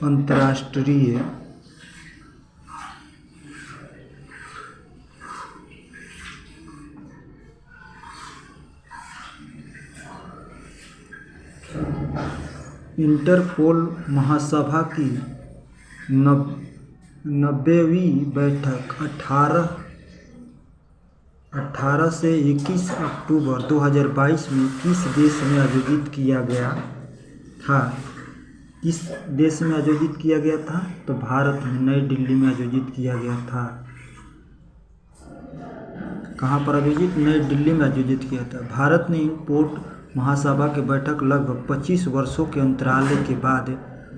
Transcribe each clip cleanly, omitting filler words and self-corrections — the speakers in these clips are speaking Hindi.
अंतर्राष्ट्रीय इंटरपोल महासभा की 90वीं बैठक 18 से 21 अक्टूबर 2022 में किस देश में आयोजित किया गया था? किस देश में आयोजित किया गया था? तो भारत में नई दिल्ली में आयोजित किया गया था। कहाँ पर आयोजित? नई दिल्ली में आयोजित किया था। भारत ने इंटरपोल महासभा की बैठक लगभग 25 वर्षों के अंतराल के बाद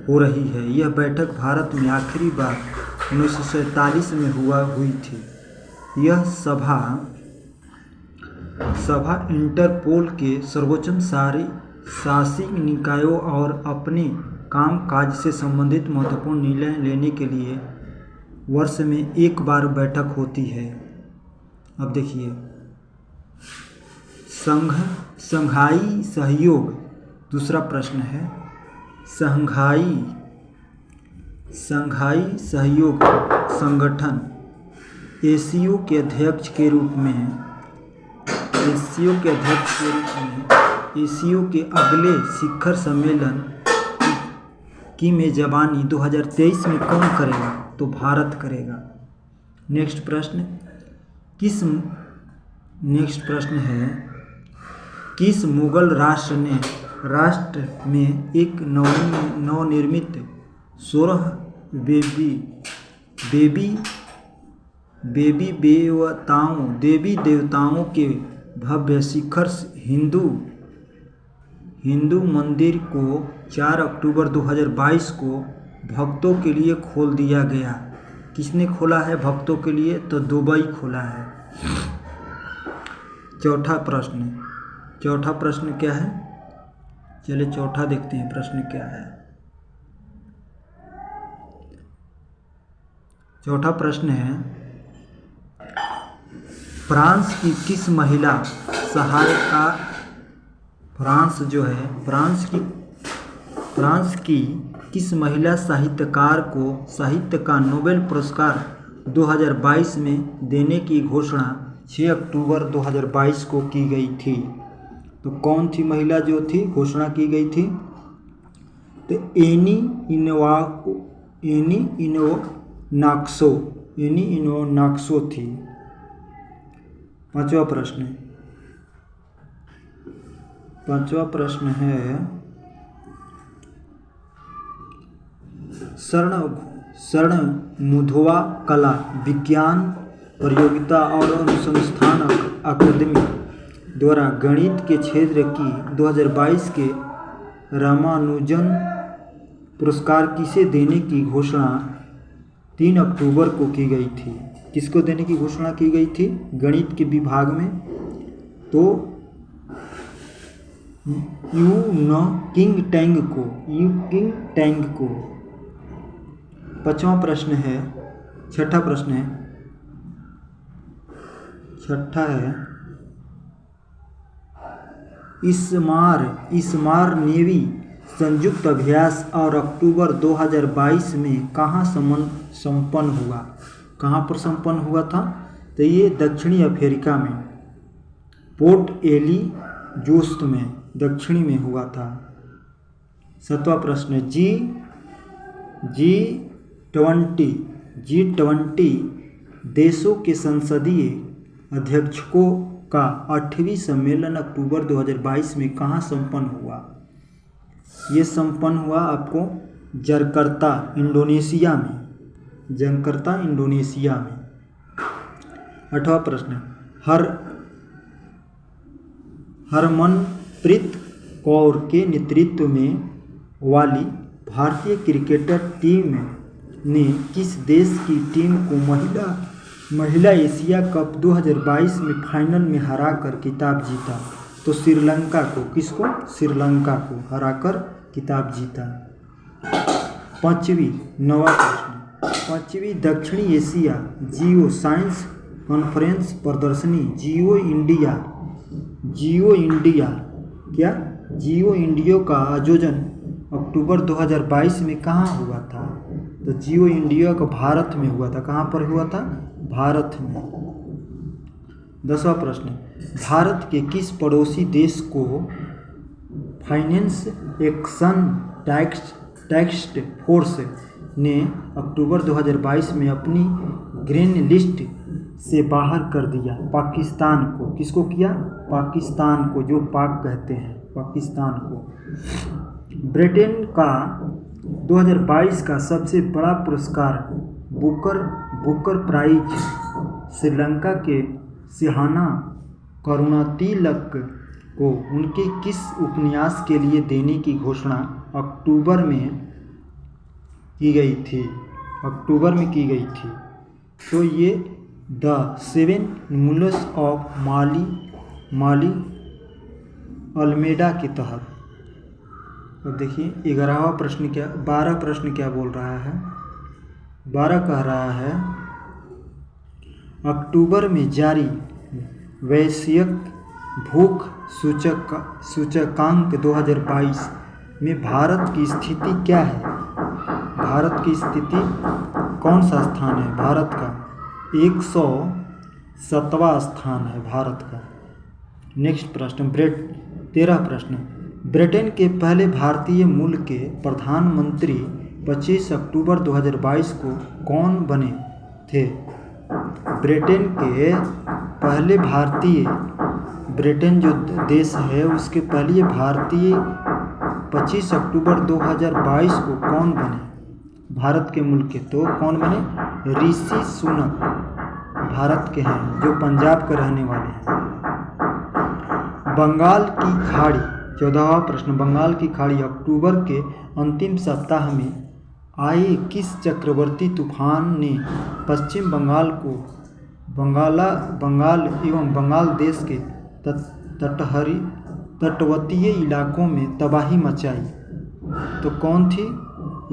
हो रही है। यह बैठक भारत में आखिरी बार 1947 में हुई थी। यह सभा इंटरपोल के सर्वोच्च शासी निकायों और अपने कामकाज से संबंधित महत्वपूर्ण निर्णय लेने के लिए वर्ष में एक बार बैठक होती है। अब देखिए, संघाई सहयोग, दूसरा प्रश्न है संघाई सहयोग संगठन एसीओ के अध्यक्ष के रूप में एसीओ के अगले शिखर सम्मेलन की मेजबानी 2023 में कौन करेगा? तो भारत करेगा। नेक्स्ट प्रश्न है किस मुगल राष्ट्र में एक नवनिर्मित 16 देवी देवताओं के भव्य शिखर हिंदू मंदिर को 4 अक्टूबर 2022 को भक्तों के लिए खोल दिया गया? किसने खोला है भक्तों के लिए? तो दुबई खोला है। चौथा प्रश्न क्या है? चलिए चौथा देखते हैं प्रश्न क्या है। चौथा प्रश्न है फ्रांस की किस महिला सहायिका फ्रांस की किस महिला साहित्यकार को साहित्य का नोबेल पुरस्कार 2022 में देने की घोषणा 6 अक्टूबर 2022 को की गई थी? तो कौन थी महिला जो थी घोषणा की गई थी? तो एनी इनोनाक्सो थी। पांचवा प्रश्न है स्वर्ण मुधवा कला विज्ञान प्रतियोगिता और अनुसंधान अकादमी द्वारा गणित के क्षेत्र की 2022 के रामानुजन पुरस्कार किसे देने की घोषणा 3 अक्टूबर को की गई थी? किसको देने की घोषणा की गई थी गणित के विभाग में? तो किंग टैंग को। छठा प्रश्न है इसमार नेवी संयुक्त अभ्यास और अक्टूबर 2022 में कहाँ संपन्न हुआ? कहाँ पर संपन्न हुआ था? तो ये दक्षिणी अफ्रीका में पोर्ट एलिजोस्ट में दक्षिणी में हुआ था। 7वां प्रश्न G20 देशों के संसदीय अध्यक्षों का 8वां सम्मेलन अक्टूबर 2022 में कहाँ संपन्न हुआ? ये संपन्न हुआ आपको जकार्ता इंडोनेशिया में। 8वां प्रश्न हरमनप्रीत कौर के नेतृत्व में वाली भारतीय क्रिकेटर टीम ने किस देश की टीम को महिला एशिया कप 2022 में फाइनल में हराकर खिताब जीता? तो श्रीलंका को। किसको? श्रीलंका को हराकर खिताब जीता। 5वीं दक्षिणी एशिया जियो साइंस कॉन्फ्रेंस प्रदर्शनी जियो इंडिया का आयोजन अक्टूबर 2022 में कहाँ हुआ था? तो जियो इंडिया का भारत में हुआ था। कहाँ पर हुआ था? भारत में। 10वां प्रश्न, भारत के किस पड़ोसी देश को फाइनेंस एक्शन टास्क फोर्स ने अक्टूबर 2022 में अपनी ग्रीन लिस्ट से बाहर कर दिया? पाकिस्तान को। किसको किया? पाकिस्तान को, जो पाक कहते हैं, पाकिस्तान को। ब्रिटेन का 2022 का सबसे बड़ा पुरस्कार बुकर प्राइज श्रीलंका के सिहाना करुणातिलक को उनके किस उपन्यास के लिए देने की घोषणा अक्टूबर में की गई थी? अक्टूबर में की गई थी। तो ये the seven moons of Maali Almeida के तहत। अब देखिए 12 प्रश्न क्या बोल रहा है? 12 कह रहा है अक्टूबर में जारी वैश्विक भूख सूचकांक 2022 में भारत की स्थिति क्या है? भारत की स्थिति कौन सा स्थान है भारत का? 107वां स्थान है भारत का। नेक्स्ट प्रश्न 13 प्रश्न, ब्रिटेन के पहले भारतीय मूल के प्रधानमंत्री 25 अक्टूबर 2022 को कौन बने थे? ब्रिटेन के पहले ब्रिटेन जो देश है उसके पहले भारतीय 25 अक्टूबर 2022 को कौन बने? भारत के मूल के तो कौन बने? ऋषि सुनक भारत के हैं, जो पंजाब के रहने वाले हैं। बंगाल की खाड़ी 14वां प्रश्न, बंगाल की खाड़ी अक्टूबर के अंतिम सप्ताह में आए किस चक्रवर्ती तूफान ने पश्चिम बंगाल को बंगाल एवं बंगाल देश के तटवर्तीय इलाकों में तबाही मचाई? तो कौन थी?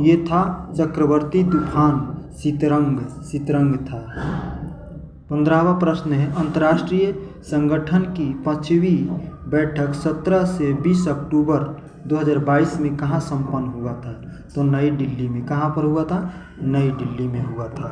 ये था चक्रवर्ती तूफान सितरंग था। 15वां प्रश्न है, अंतर्राष्ट्रीय संगठन की 5वीं बैठक 17 से 20 अक्टूबर 2022 में कहाँ संपन्न हुआ था? तो नई दिल्ली में। कहाँ पर हुआ था? नई दिल्ली में हुआ था।